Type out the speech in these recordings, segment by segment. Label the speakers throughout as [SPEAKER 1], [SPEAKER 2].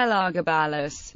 [SPEAKER 1] Elagabalus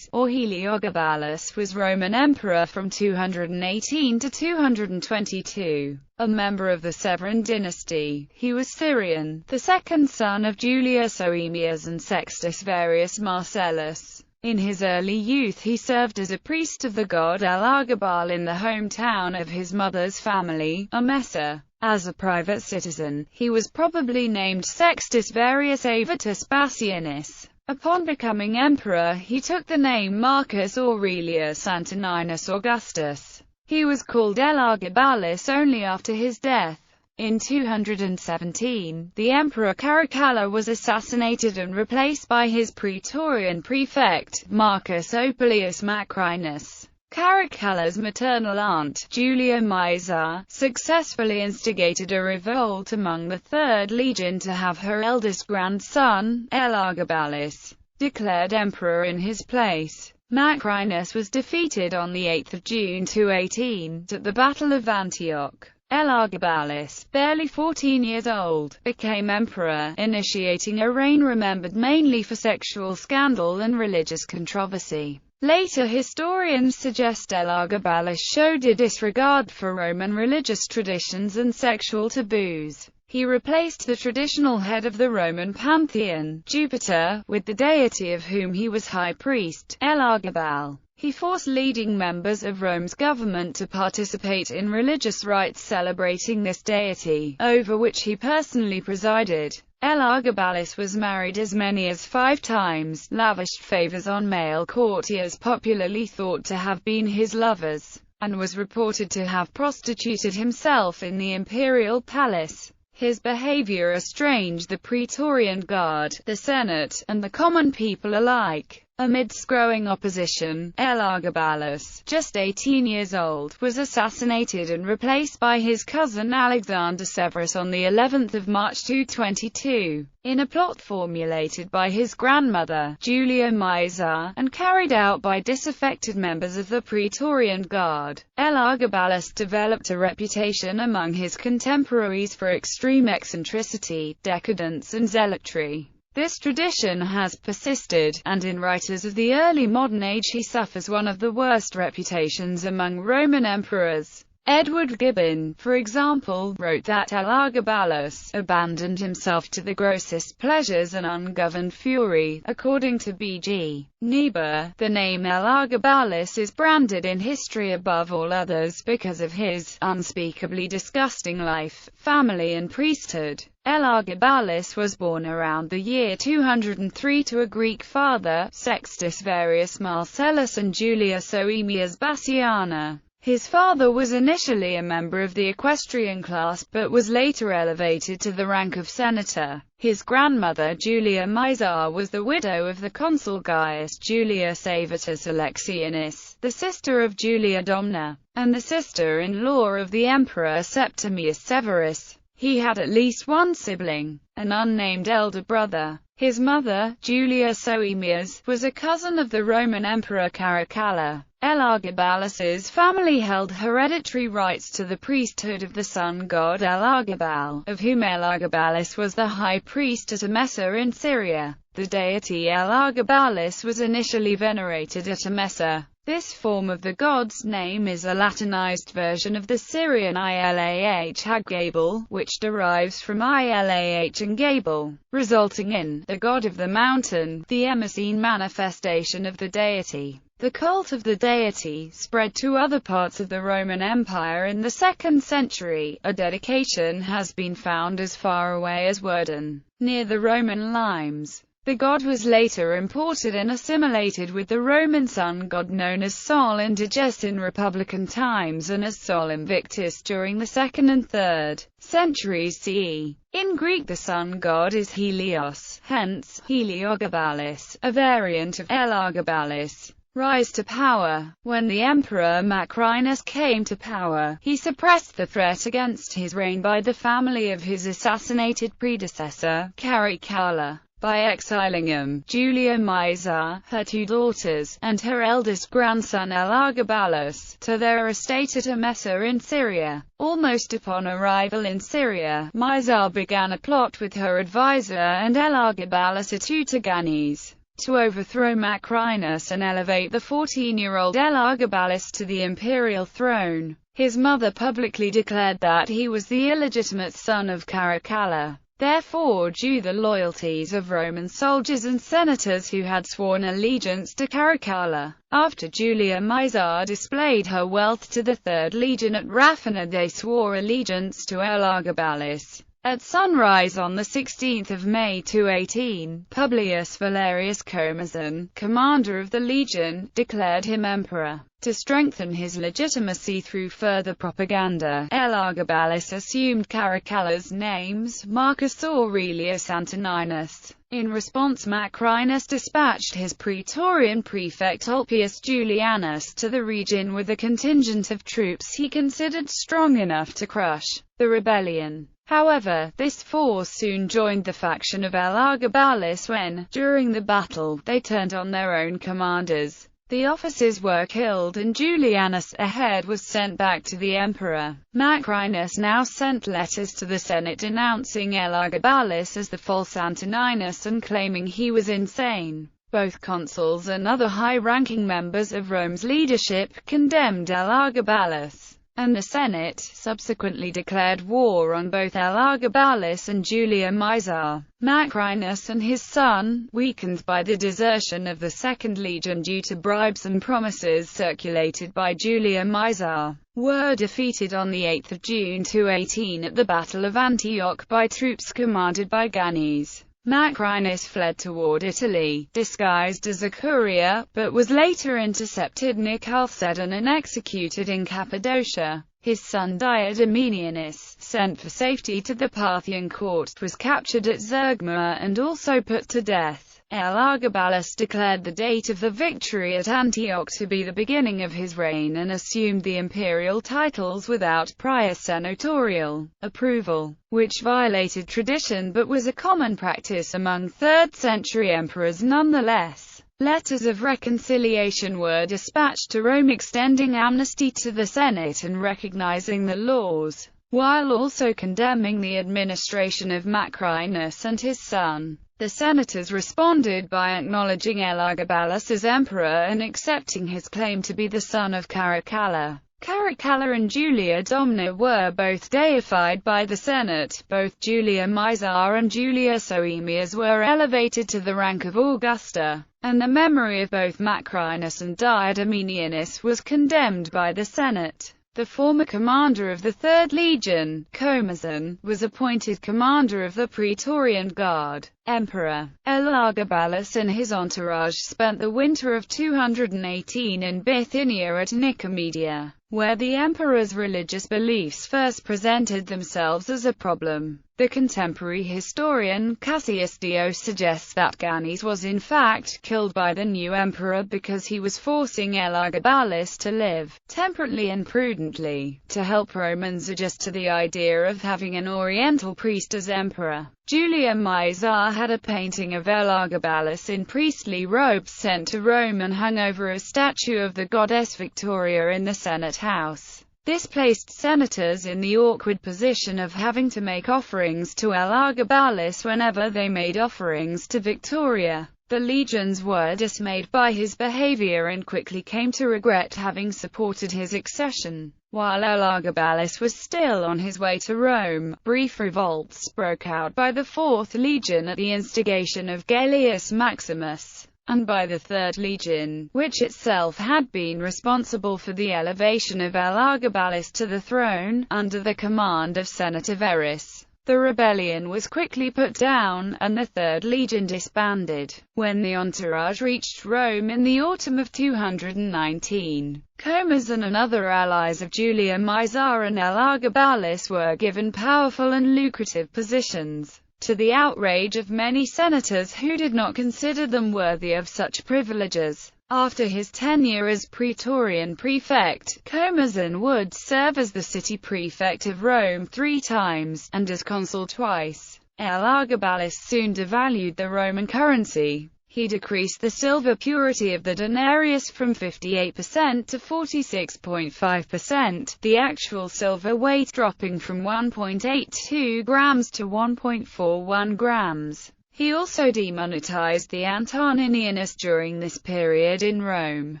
[SPEAKER 1] or Heliogabalus was Roman emperor from 218 to 222. A member of the Severan dynasty, he was Syrian, the second son of Julius Oemias and Sextus Varius Marcellus. In his early youth he served as a priest of the god Elagabal in the hometown of his mother's family, Emesa. As a private citizen, he was probably named Sextus Varius Avitus Bassianus. Upon becoming emperor he took the name Marcus Aurelius Antoninus Augustus. He was called Elagabalus only after his death. In 217, the emperor Caracalla was assassinated and replaced by his praetorian prefect, Marcus Opilius Macrinus. Caracalla's maternal aunt, Julia Maeza, successfully instigated a revolt among the Third Legion to have her eldest grandson, Elagabalus, declared emperor in his place. Macrinus was defeated on 8 June 218, at the Battle of Antioch. Elagabalus, barely 14 years old, became emperor, initiating a reign remembered mainly for sexual scandal and religious controversy. Later historians suggest Elagabalus showed a disregard for Roman religious traditions and sexual taboos. He replaced the traditional head of the Roman pantheon, Jupiter, with the deity of whom he was high priest, Elagabal. He forced leading members of Rome's government to participate in religious rites celebrating this deity, over which he personally presided. Elagabalus was married as many as 5 times, lavished favors on male courtiers popularly thought to have been his lovers, and was reported to have prostituted himself in the imperial palace. His behavior estranged the Praetorian Guard, the Senate, and the common people alike. Amidst growing opposition, Elagabalus, just 18 years old, was assassinated and replaced by his cousin Alexander Severus on the 11th of March 222, in a plot formulated by his grandmother, Julia Maeza, and carried out by disaffected members of the Praetorian Guard. Elagabalus developed a reputation among his contemporaries for extreme eccentricity, decadence and zealotry. This tradition has persisted, and in writers of the early modern age he suffers one of the worst reputations among Roman emperors. Edward Gibbon, for example, wrote that Elagabalus abandoned himself to the grossest pleasures and ungoverned fury. According to B.G. Niebuhr, the name Elagabalus is branded in history above all others because of his unspeakably disgusting life, family and priesthood. Elagabalus was born around the year 203 to a Greek father, Sextus Varius Marcellus and Julia Oemias Bassiana. His father was initially a member of the equestrian class but was later elevated to the rank of senator. His grandmother Julia Maeza was the widow of the consul Gaius Julius Avitus Alexianus, the sister of Julia Domna, and the sister-in-law of the emperor Septimius Severus. He had at least one sibling, an unnamed elder brother. His mother, Julia Oemias, was a cousin of the Roman emperor Caracalla. Elagabalus's family held hereditary rights to the priesthood of the sun god Elagabal, of whom Elagabalus was the high priest at Emesa in Syria. The deity Elagabalus was initially venerated at Emesa. This form of the god's name is a Latinized version of the Syrian Ilah Hagabal, which derives from Ilah and Gabal, resulting in the god of the mountain, the Emesene manifestation of the deity. The cult of the deity spread to other parts of the Roman Empire in the 2nd century. A dedication has been found as far away as Werden, near the Roman limes. The god was later imported and assimilated with the Roman sun god known as Sol Indiges in Republican times and as Sol Invictus during the 2nd and 3rd centuries CE. In Greek the sun god is Helios, hence, Heliogabalus, a variant of Elagabalus. Rise to power. When the emperor Macrinus came to power, he suppressed the threat against his reign by the family of his assassinated predecessor, Caracalla, by exiling him, Julia Maeza, her 2 daughters, and her eldest grandson Elagabalus, to their estate at Emesa in Syria. Almost upon arrival in Syria, Maeza began a plot with her advisor and Elagabalus to Tigranes. to overthrow Macrinus and elevate the 14-year-old Elagabalus to the imperial throne. His mother publicly declared that he was the illegitimate son of Caracalla, therefore due the loyalties of Roman soldiers and senators who had sworn allegiance to Caracalla. After Julia Maesar displayed her wealth to the 3rd Legion at Ravenna, they swore allegiance to Elagabalus. At sunrise on 16 May 218, Publius Valerius Comazon, commander of the legion, declared him emperor. To strengthen his legitimacy through further propaganda, Elagabalus assumed Caracalla's names, Marcus Aurelius Antoninus. In response, Macrinus dispatched his praetorian prefect Ulpius Julianus to the region with a contingent of troops he considered strong enough to crush the rebellion. However, this force soon joined the faction of Elagabalus when, during the battle, they turned on their own commanders. The officers were killed and Julianus, a head, was sent back to the emperor. Macrinus now sent letters to the Senate denouncing Elagabalus as the false Antoninus and claiming he was insane. Both consuls and other high-ranking members of Rome's leadership condemned Elagabalus, and the Senate subsequently declared war on both Elagabalus and Julia Maesar. Macrinus and his son, weakened by the desertion of the 2nd Legion due to bribes and promises circulated by Julia Maesar, were defeated on 8 June 218 at the Battle of Antioch by troops commanded by Gannes. Macrinus fled toward Italy, disguised as a courier, but was later intercepted near Chalcedon and executed in Cappadocia. His son Diademenianus, sent for safety to the Parthian court, was captured at Zergma and also put to death. Elagabalus declared the date of the victory at Antioch to be the beginning of his reign and assumed the imperial titles without prior senatorial approval, which violated tradition but was a common practice among 3rd-century emperors nonetheless. Letters of reconciliation were dispatched to Rome extending amnesty to the Senate and recognizing the laws, while also condemning the administration of Macrinus and his son. The senators responded by acknowledging Elagabalus as emperor and accepting his claim to be the son of Caracalla. Caracalla and Julia Domna were both deified by the Senate. Both Julia Maesar and Julia Soaemias were elevated to the rank of Augusta, and the memory of both Macrinus and Diademenianus was condemned by the Senate. The former commander of the 3rd Legion, Comazon, was appointed commander of the Praetorian Guard. Emperor Elagabalus and his entourage spent the winter of 218 in Bithynia at Nicomedia, where the emperor's religious beliefs first presented themselves as a problem. The contemporary historian Cassius Dio suggests that Gannes was in fact killed by the new emperor because he was forcing Elagabalus to live temperately and prudently, to help Romans adjust to the idea of having an Oriental priest as emperor. Julia Maesar had a painting of Elagabalus in priestly robes sent to Rome and hung over a statue of the goddess Victoria in the Senate house. This placed senators in the awkward position of having to make offerings to Elagabalus whenever they made offerings to Victoria. The legions were dismayed by his behavior and quickly came to regret having supported his accession. While Elagabalus was still on his way to Rome, brief revolts broke out by the 4th Legion at the instigation of Gaius Maximus, and by the 3rd Legion, which itself had been responsible for the elevation of Elagabalus to the throne, under the command of Senator Verus. The rebellion was quickly put down, and the 3rd Legion disbanded. When the entourage reached Rome in the autumn of 219, Comazon and other allies of Julia Maesar and Elagabalus were given powerful and lucrative positions, to the outrage of many senators who did not consider them worthy of such privileges. After his tenure as Praetorian prefect, Comazon would serve as the city prefect of Rome 3 times, and as consul twice. Elagabalus soon devalued the Roman currency. He decreased the silver purity of the denarius from 58% to 46.5%, the actual silver weight dropping from 1.82 grams to 1.41 grams. He also demonetized the Antoninians during this period in Rome.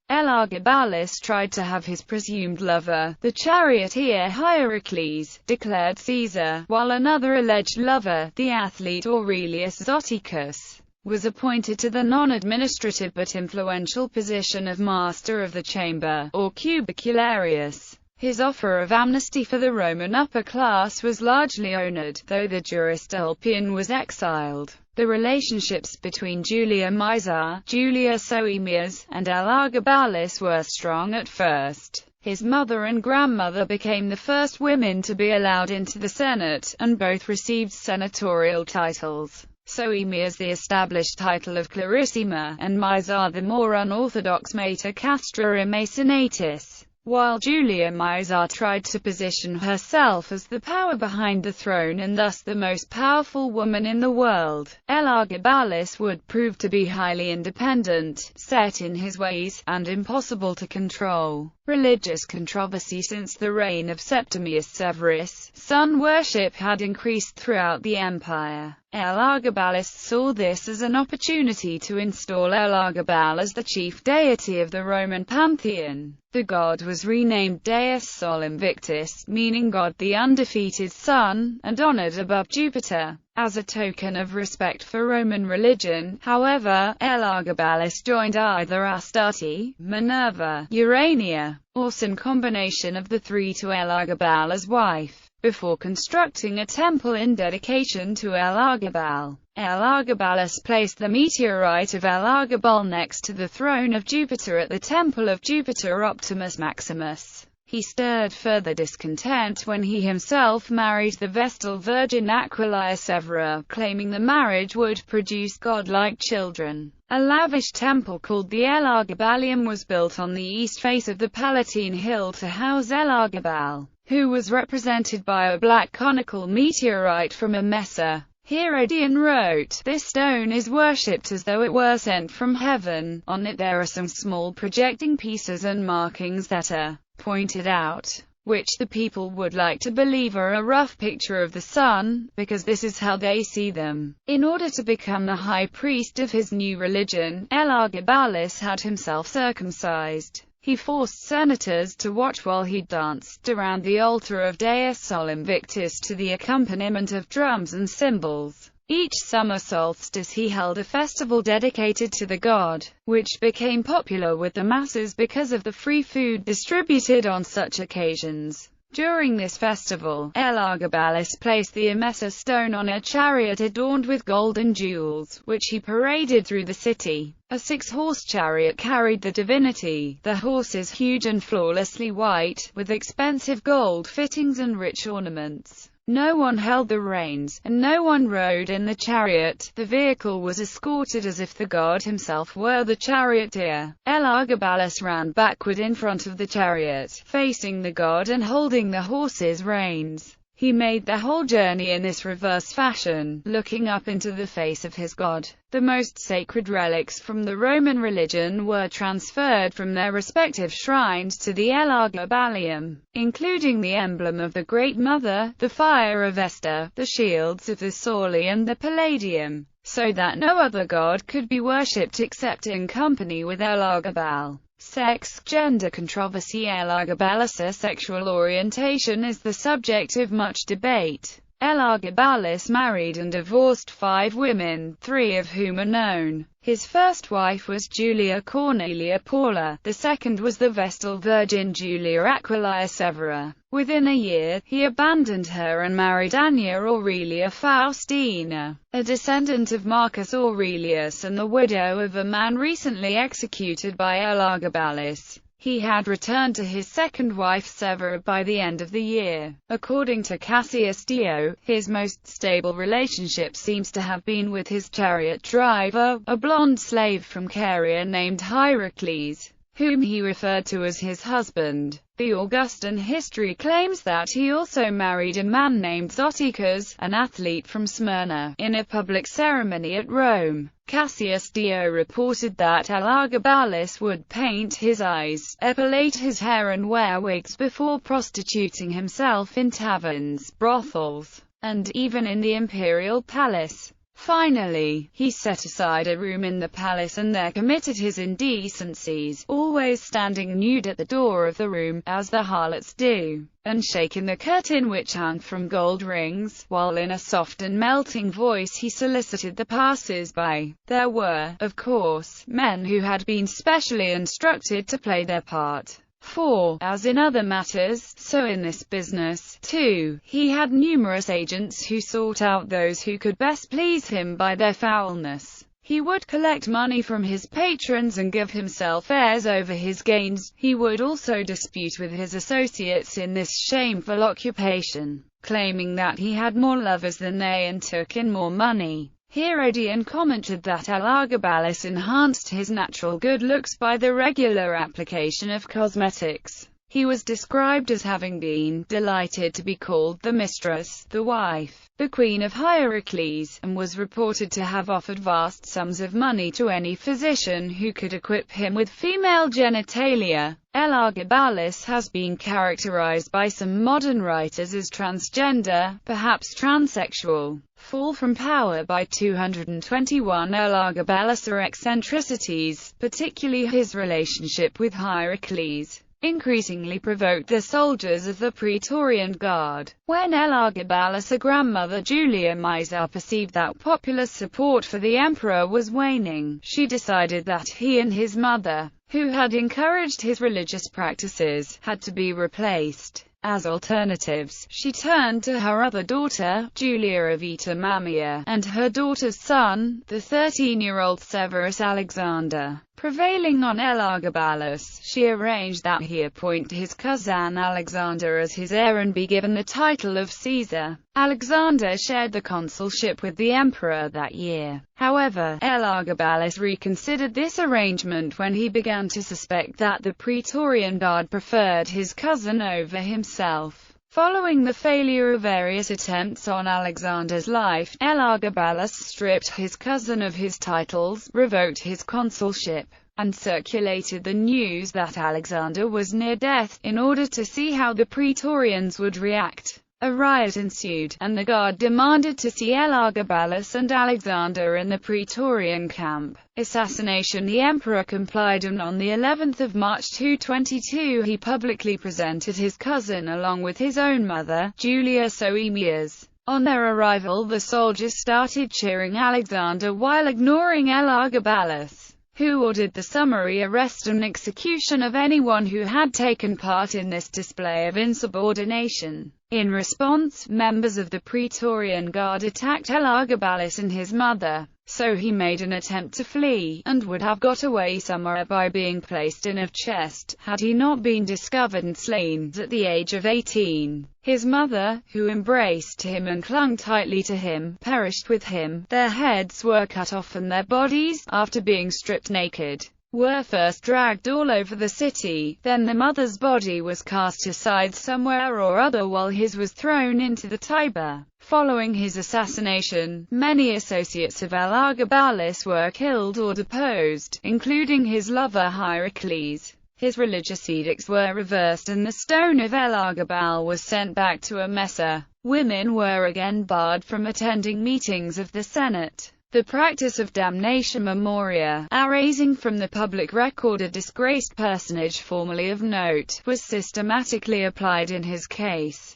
[SPEAKER 1] Elagabalus tried to have his presumed lover, the charioteer Hierocles, declared Caesar, while another alleged lover, the athlete Aurelius Zoticus, was appointed to the non-administrative but influential position of Master of the Chamber, or Cubicularius. His offer of amnesty for the Roman upper class was largely honored, though the jurist Ulpian was exiled. The relationships between Julia Maesa, Julia Soaemias, and Elagabalus were strong at first. His mother and grandmother became the first women to be allowed into the Senate, and both received senatorial titles. Soaemias the established title of Clarissima, and Maesa the more unorthodox Mater Castra Immacenatis. While Julia Maesa tried to position herself as the power behind the throne and thus the most powerful woman in the world, Elagabalus would prove to be highly independent, set in his ways, and impossible to control. Religious controversy. Since the reign of Septimius Severus, sun worship had increased throughout the empire. Elagabalus saw this as an opportunity to install Elagabal as the chief deity of the Roman pantheon. The god was renamed Deus Sol Invictus, meaning God the undefeated sun, and honored above Jupiter. As a token of respect for Roman religion, however, Elagabalus joined either Astarte, Minerva, Urania, or some combination of the three to Elagabal as wife, before constructing a temple in dedication to Elagabal. Elagabalus placed the meteorite of Elagabal next to the throne of Jupiter at the temple of Jupiter Optimus Maximus. He stirred further discontent when he himself married the Vestal Virgin Aquilia Severa, claiming the marriage would produce godlike children. A lavish temple called the Elagabalium was built on the east face of the Palatine Hill to house Elagabal, who was represented by a black conical meteorite from Emesa. Herodian wrote, "This stone is worshipped as though it were sent from heaven. On it there are some small projecting pieces and markings that are pointed out, which the people would like to believe are a rough picture of the sun, because this is how they see them." In order to become the high priest of his new religion, Elagabalus had himself circumcised. He forced senators to watch while he danced around the altar of Deus Sol Invictus to the accompaniment of drums and cymbals. Each summer solstice he held a festival dedicated to the god, which became popular with the masses because of the free food distributed on such occasions. During this festival, Elagabalus placed the Emesa stone on a chariot adorned with gold and jewels, which he paraded through the city. A 6-horse chariot carried the divinity, the horses huge and flawlessly white, with expensive gold fittings and rich ornaments. No one held the reins, and no one rode in the chariot. The vehicle was escorted as if the god himself were the charioteer. Elagabalus ran backward in front of the chariot, facing the god and holding the horse's reins. He made the whole journey in this reverse fashion, looking up into the face of his god. The most sacred relics from the Roman religion were transferred from their respective shrines to the Elagabalium, including the emblem of the Great Mother, the Fire of Vesta, the shields of the Sauli and the Palladium, so that no other god could be worshipped except in company with Elagabal. Sex, gender controversy. Elagabalus' sexual orientation is the subject of much debate. Elagabalus married and divorced 5 women, 3 of whom are known. His first wife was Julia Cornelia Paula, the second was the Vestal Virgin Julia Aquilia Severa. Within a year, he abandoned her and married Annia Aurelia Faustina, a descendant of Marcus Aurelius and the widow of a man recently executed by Elagabalus. He had returned to his second wife Severa by the end of the year. According to Cassius Dio, his most stable relationship seems to have been with his chariot driver, a blonde slave from Caria named Hierocles, whom he referred to as his husband. The Augustan history claims that he also married a man named Zoticus, an athlete from Smyrna, in a public ceremony at Rome. Cassius Dio reported that Elagabalus would paint his eyes, epilate his hair and wear wigs before prostituting himself in taverns, brothels, and even in the imperial palace. Finally, he set aside a room in the palace and there committed his indecencies, always standing nude at the door of the room, as the harlots do, and shaking the curtain which hung from gold rings, while in a soft and melting voice he solicited the passers-by. There were, of course, men who had been specially instructed to play their part. For, as in other matters, so in this business, too, he had numerous agents who sought out those who could best please him by their foulness. He would collect money from his patrons and give himself airs over his gains. He would also dispute with his associates in this shameful occupation, claiming that he had more lovers than they and took in more money. Herodian commented that Elagabalus enhanced his natural good looks by the regular application of cosmetics. He was described as having been delighted to be called the mistress, the wife, the queen of Hierocles, and was reported to have offered vast sums of money to any physician who could equip him with female genitalia. Elagabalus has been characterized by some modern writers as transgender, perhaps transsexual. Fall from power by 221. Elagabalus' eccentricities, particularly his relationship with Hierocles, increasingly provoked the soldiers of the Praetorian Guard. When Elagabalus' grandmother Julia Maesa perceived that popular support for the emperor was waning, she decided that he and his mother, who had encouraged his religious practices, had to be replaced. As alternatives, she turned to her other daughter, Julia of Itammamia, and her daughter's son, the 13-year-old Severus Alexander. Prevailing on Elagabalus, she arranged that he appoint his cousin Alexander as his heir and be given the title of Caesar. Alexander shared the consulship with the emperor that year. However, Elagabalus reconsidered this arrangement when he began to suspect that the Praetorian Guard preferred his cousin over himself. Following the failure of various attempts on Alexander's life, Elagabalus stripped his cousin of his titles, revoked his consulship, and circulated the news that Alexander was near death, in order to see how the Praetorians would react. A riot ensued, and the guard demanded to see Elagabalus and Alexander in the Praetorian camp. Assassination. The emperor complied, and on the 11th of March 222 he publicly presented his cousin along with his own mother, Julia Soaemias. On their arrival the soldiers started cheering Alexander while ignoring Elagabalus, who ordered the summary arrest and execution of anyone who had taken part in this display of insubordination. In response, members of the Praetorian Guard attacked Elagabalus and his mother, so he made an attempt to flee, and would have got away somewhere by being placed in a chest, had he not been discovered and slain at the age of 18. His mother, who embraced him and clung tightly to him, perished with him. Their heads were cut off and their bodies, after being stripped naked, were first dragged all over the city. Then the mother's body was cast aside somewhere or other while his was thrown into the Tiber. Following his assassination, many associates of Elagabalus were killed or deposed, including his lover Hierocles. His religious edicts were reversed and the stone of Elagabal was sent back to Emesa. Women were again barred from attending meetings of the Senate. The practice of damnatio memoria, erasing from the public record a disgraced personage formerly of note, was systematically applied in his case.